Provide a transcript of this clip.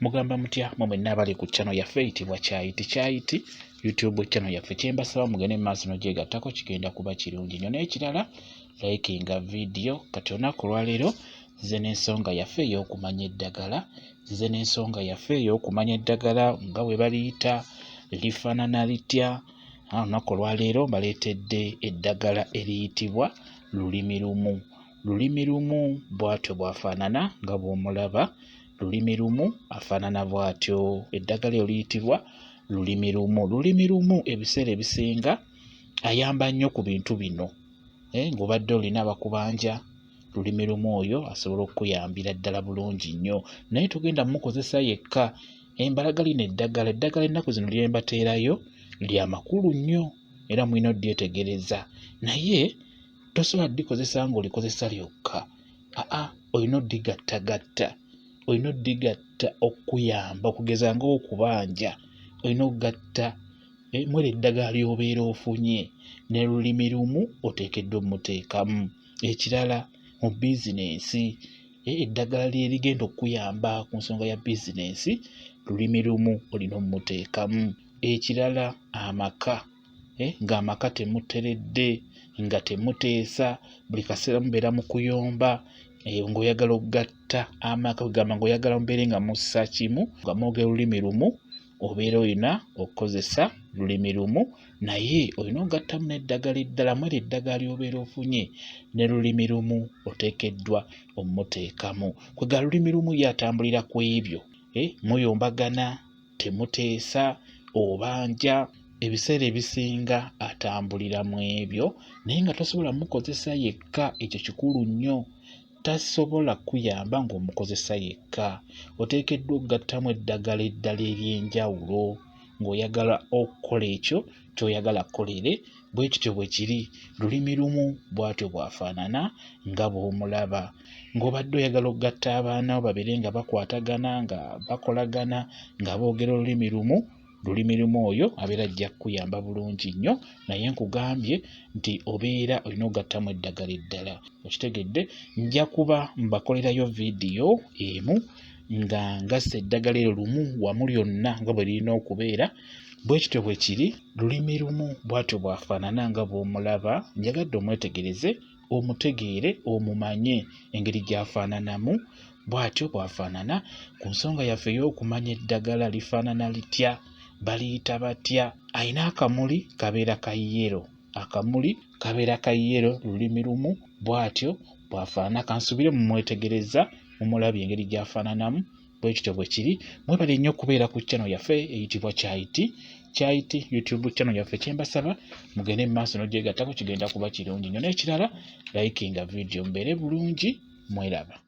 Mugamba mutya mwe mwenna abali ku channel yaffe eyitibwa Kyayiti YouTube channel yaffe. Kyembasaba mugende mu maaso n'ogyegattako kigenda kuba kirungi nnyo. N'ekirala likinga video kati olunaku olwaleero nzize n'ensonga yaffe ey'okumanya eddagala. Nzize n'ensonga yaffe ey'okumanya eddagala nga bwe baliyita, lifaanana litya. Olunaku olwaleero mbaleetedde eddagala eriyitibwa lulimirumu. Lulimirumu bw'atyo bw'afaanana nga bw'omulaba. Lulimirumu afaanana bw'atyo. Eddagala eryo liyitibwa lulimirumu. Lulimirumu ebiseera ebisinga ayamba nnyo ku bintu bino. Ng'obadde olina abakubanja, lulimirumu oyo asobola okukuyambira ddala bulungi nnyo. Naye togenda mukozesa yekka. Mbalaga lino eddagala ennaku zino lye mbateerayo lya makulu nnyo era mulina oddyetegereza. Naye tosobola ddikozesa ng'olikozesa lyokka. Olina oddigattagatta. Olina oddigatta okuyamba okugeza ng'okubanja. Olina okugatta mwero eddagala ly'obeera ofunye ne lulimirumu oteekeddwa omuteekamu. Ekirala mu bizinensi, eddagala lyerigenda okuyamba ku nsonga ya bizinensi, lulimirumu olina omuteekamu. Ekirala amaka, ng'amaka temuteredde, nga temuteesa, buli kaseera mubeera mu kuyomba, ng'oyagala okugatta amaka kugamba ng'oyagala mubeere nga mussa kimu nga mwogera lulimirumu, obeera olina okukozesa lulimirumu. Naye olina okugattamu n'eddagala eddala mwero eddagala ly'obeera ofunye ne lulimirumu oteekeddwa omuteekamu. Kwegala lulimirumu ye atambulira ku ebyo, muyombagana, temuteesa, obanja, ebiseera ebisinga atambulira mu ebyo. Naye nga tosobola mukozesa yekka, ekyo kikulu nnyo. Tasobola kuyamba ng'omukozesa yekka. Oteekeddwa okugattamu eddagala eddala ery'enjawulo ng'oyagala okukola ekyo ky'oyagala akolere. Bwe kityo bwe kiri. Lulimirumu bw'atyo bw'afaanana nga bw'omulaba. Ng'obadde oyagala okugatta abaana bo babeere nga bakwatagana, nga bakolagana, nga boogera olulimirumu, lulimirumu oyo abeera ajja kukuyamba bulungi nnyo. Naye nkugambye nti obeera olina okugattamu eddagala eddala. Okitegedde? Nja kuba mbakolerayo vidiyo emu nga ngassa eddagala eryo lumu wamu lyonna nga bwe lirina okubeera. Bwe kityo bwe kiri. Lulimirumu bw'atyo bw'afaanana nga bw'omulaba. Njagadde omwetegereze, omutegeere, omumanye engeri gy'afaananamu. Bw'atyo bw'afaanana. Ku nsonga yaffe ey'okumanya eddagala lifaanana litya, baliyita batya, ayina akamuli kabeera ka yero. Akamuli kabeera ka yero, lulimirumu bw'atyo bw'afaanana. Kansubire mu mwetegereza mumulabye engeri gy'afaananamu. Bwe kityo bwe kiri. Mwebale nnyo okubeera ku channel yaffe eyitibwa Kyayiti YouTube channel yaffe. Kyembasaba mugende mu maaso n'ogyegattako kigenda kuba kirungi nnyo. N'ekirala likinga video mubeere bulungi. Mweraba.